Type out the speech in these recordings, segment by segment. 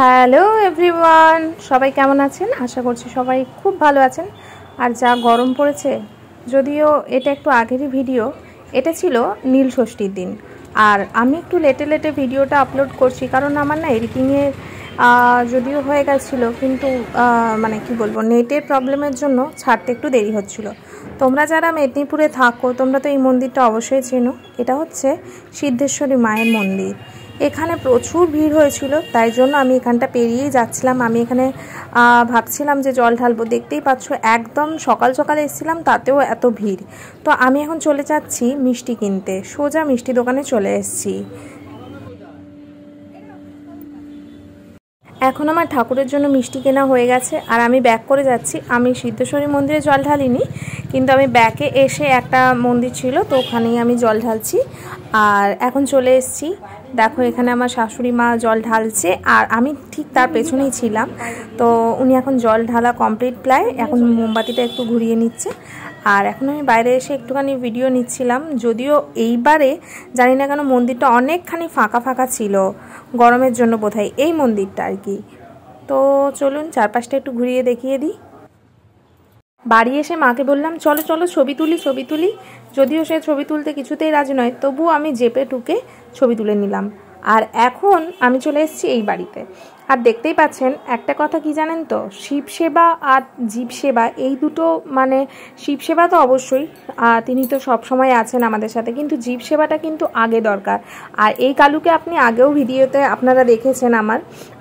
Hello everyone, সবাই কেমন আছেন? আশা করছি সবাই খুব ভালো আছেন। আর যা গরম পড়েছে, যদিও এটা একটু আগেরই ভিডিও, এটা ছিল নীল ষষ্ঠীর দিন। আর আমি একটু লেটে ভিডিওটা আপলোড করছি, কারণ আমার না এডিটিংয়ের যদিও হয়ে গেছিলো, কিন্তু মানে কি বলবো, নেটের প্রবলেমের জন্য ছাড়তে একটু দেরি হচ্ছিল। তোমরা যারা মেদিনীপুরে থাকো, তোমরা তো এই মন্দিরটা অবশ্যই চেনো। এটা হচ্ছে সিদ্ধেশ্বরী মায়ের মন্দির। এখানে প্রচুর ভিড় হয়েছিল, তাই জন্য আমি এখানটা পেরিয়েই যাচ্ছিলাম। আমি এখানে ভাবছিলাম যে জল ঢালবো, দেখতেই পাচ্ছ একদম সকাল সকালে এসেছিলাম, তাতেও এত ভিড়। তো আমি এখন চলে যাচ্ছি মিষ্টি কিনতে, সোজা মিষ্টি দোকানে চলে এসেছি। এখন আমার ঠাকুরের জন্য মিষ্টি কেনা হয়ে গেছে, আর আমি ব্যাক করে যাচ্ছি। আমি সিদ্ধেশ্বরী মন্দিরে জল ঢালিনি, কিন্তু আমি ব্যাকে এসে একটা মন্দির ছিল, তো ওখানেই আমি জল ঢালছি। আর এখন চলে এসেছি, দেখো এখানে আমার শাশুড়ি মা জল ঢালছে, আর আমি ঠিক তার পেছনেই ছিলাম। তো উনি এখন জল ঢালা কমপ্লিট প্রায়, এখন মোমবাতিটা একটু ঘুরিয়ে নিচ্ছে। আর এখন আমি বাইরে এসে একটুখানি ভিডিও নিচ্ছিলাম, যদিও এইবারে জানি না কেন মন্দিরটা অনেকখানি ফাঁকা ফাঁকা ছিল, গরমের জন্য বোধহয় এই মন্দিরটা আর কি। তো চলুন চারপাশটা একটু ঘুরিয়ে দেখিয়ে দিই। বাড়ি এসে মাকে বললাম চলো চলো ছবি তুলি। যদিও সে ছবি তুলতে কিছুতেই রাজি নয়, তবুও আমি জেপে টুকে ছবি তুলে নিলাম। আর এখন আমি চলে এসেছি এই বাড়িতে। আর দেখতেই পাচ্ছেন একটা কথা কি জানেন তো, শিব সেবা আর জীব সেবা এই দুটো, মানে শিব সেবা তো অবশ্যই, তিনি তো সব সময় আছেন আমাদের সাথে, কিন্তু জীব সেবাটা কিন্তু আগে দরকার। আর এই কালুকে আপনি আগেও ভিডিওতে আপনারা দেখেছেন আমার।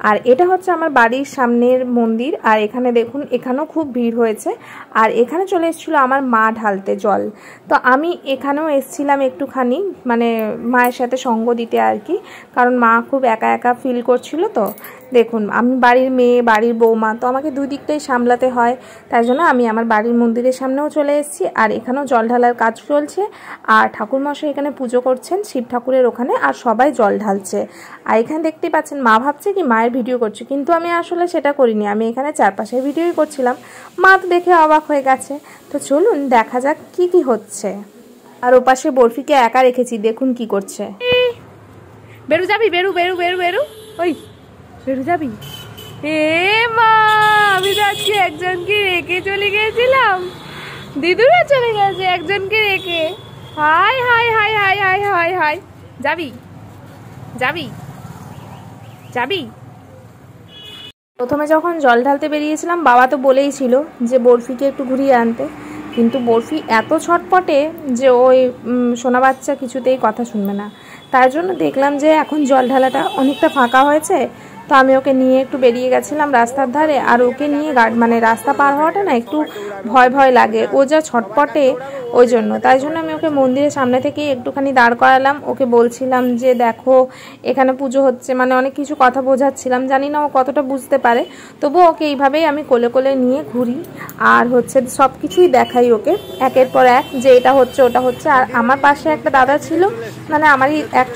আর এটা হচ্ছে আমার বাড়ির সামনের মন্দির, আর এখানে দেখুন এখানেও খুব ভিড় হয়েছে। আর এখানে চলে এসেছিলো আমার মা ঢালতে জল, তো আমি এখানেও এসেছিলাম একটুখানি, মানে মায়ের সাথে সঙ্গ দিতে আর কি, কারণ মা খুব একা একা ফিল করছিল। তো দেখুন আমি বাড়ির মেয়ে, বাড়ির বৌমা, তো আমাকে দুই দিকটাই সামলাতে হয়, তাই জন্য আমি আমার বাড়ির মন্দিরের সামনেও চলে এসেছি। আর এখানেও জল ঢালার কাজ চলছে, আর ঠাকুরমশাই এখানে পুজো করছেন শিব ঠাকুরের ওখানে, আর সবাই জল ঢালছে। আর এখানে দেখতেই পাচ্ছেন মা ভাবছে কি মায়ের ভিডিও করছে, কিন্তু আমি আসলে সেটা করিনি, আমি এখানে চারপাশের ভিডিওই করছিলাম। মা তো দেখে অবাক হয়ে গেছে। তো চলুন দেখা যাক কি হচ্ছে। আর ওপাশে বরফিকে একা রেখেছি, দেখুন কি করছে। বেরু যাবি, বেরু ওই বেরু যাবি? এ মা, আমি তো আজকে একজনকে রেখে চলে গিয়েছিলাম, দিদুরা চলে গেছে একজনকে রেখে। High high high high high high high, যাবি যাবি যাবি? প্রথমে যখন জল ঢালতে বেরিয়েছিলাম, বাবা তো বলেই ছিল যে বরফিকে একটু ঘুরিয়ে আনতে, কিন্তু বরফি এত ছটপটে যে ওই সোনা বাচ্চা কিছুতেই কথা শুনবে না। তার জন্য দেখলাম যে এখন জল ঢালাটা অনেকটা ফাঁকা হয়েছে, তো আমি ওকে নিয়ে একটু বেরিয়ে গেছিলাম রাস্তার ধারে। আর ওকে নিয়ে মানে রাস্তা পার হওয়াটা না একটু ভয় লাগে, ও যা ছটপটে, ওই জন্য। তাই জন্য আমি ওকে মন্দিরের সামনে থেকেই একটুখানি দাঁড় করালাম। ওকে বলছিলাম যে দেখো এখানে পুজো হচ্ছে, মানে অনেক কিছু কথা বোঝাচ্ছিলাম, জানি না ও কতটা বুঝতে পারে। তবু ওকে এইভাবেই আমি কোলে নিয়ে ঘুরি, আর হচ্ছে সব কিছুই দেখাই ওকে একের পর এক, যে এটা হচ্ছে ওটা হচ্ছে। আর আমার পাশে একটা দাদা ছিল, মানে আমারই এক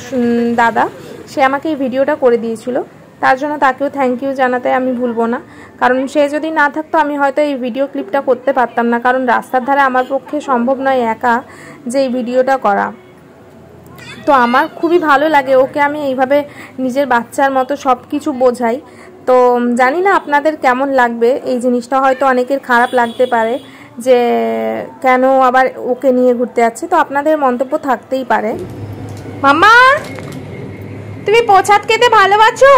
দাদা, সে আমাকে এই ভিডিওটা করে দিয়েছিল, তার জন্য তাকেও থ্যাংক ইউ জানাতে আমি ভুলবো না। কারণ সে যদি না থাকতো আমি হয়তো এই ভিডিও ক্লিপটা করতে পারতাম না, কারণ রাস্তার ধারে আমার পক্ষে সম্ভব নয় একা যে এই ভিডিওটা করা। তো আমার খুবই ভালো লাগে, ওকে আমি এইভাবে নিজের বাচ্চার মতো সব কিছু বোঝাই। তো জানি না আপনাদের কেমন লাগবে এই জিনিসটা, হয়তো অনেকের খারাপ লাগতে পারে যে কেন আবার ওকে নিয়ে ঘুরতে যাচ্ছে, তো আপনাদের মন্তব্য থাকতেই পারে। মাম্মা, তুমি প্রসাদ খেতে ভালোবাসো?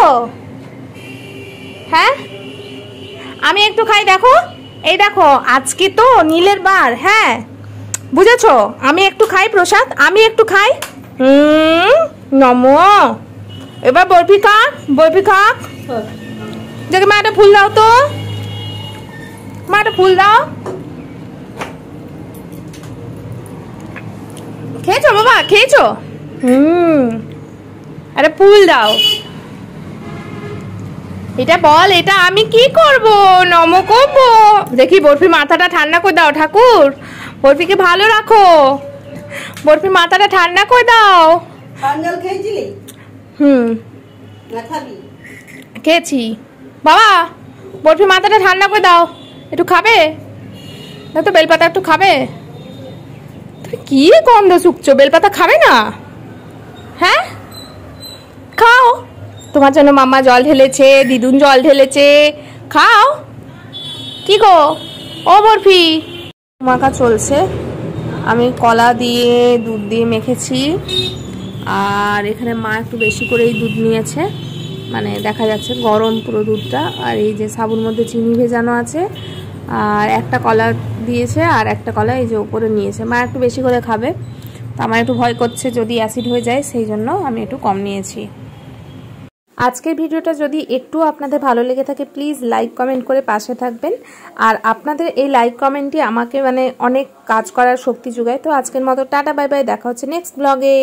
হ্যাঁ, আমি একটু খাই। দেখো এই দেখো, আজকে তো নীলের বার, হ্যাঁ বুঝেছো, আমি একটু খাই প্রসাদ, আমি একটু খাই। নমো, এবার বরফি খাক। দেখে মা একটা ফুল দাও তো, মা একটা ফুল দাও। খেয়েছো বাবা, খেয়েছো? আরে ফুল দাও। এটা বল, এটা আমি কি করব? নম করব? দেখি বরফি মাথাটা ঠান্ডা করে দাও ঠাকুর, বরফিকে ভালো রাখো, বরফি মাথাটা ঠান্ডা করে দাও। খেয়েছি বাবা, বরফি মাথাটা ঠান্ডা করে দাও, একটু খাবে তো, বেলপাতা একটু খাবে? তুমি কি গন্ধ শুকছো, বেলপাতা খাবে না? হ্যাঁ খাও, তোমার জন্য মাম্মা জল ঢেলেছে, দিদুন জল ঢেলেছে, খাও। কি গো ও বরফি, মাখা চলছে। আমি কলা দিয়ে দুধ দিয়ে মেখেছি, আর এখানে মা একটু বেশি করেই দুধ নিয়েছে, মানে দেখা যাচ্ছে গরম পুরো দুধটা। আর এই যে সাবুর মধ্যে চিনি ভেজানো আছে, আর একটা কলা দিয়েছে, আর একটা কলা এই যে উপরে নিয়েছে। মা একটু বেশি করে খাবে, তো আমার একটু ভয় করছে যদি অ্যাসিড হয়ে যায়, সেই জন্য আমি একটু কম নিয়েছি। আজকের ভিডিওটা যদি একটু আপনাদের ভালো লেগে থাকে প্লিজ লাইক কমেন্ট করে পাশে থাকবেন। আর আপনাদের এই লাইক কমেন্টই আমাকে মানে অনেক কাজ করার শক্তি যোগায়। তো আজকের মতো টাটা বাই বাই, দেখা হচ্ছে নেক্সট ব্লগে।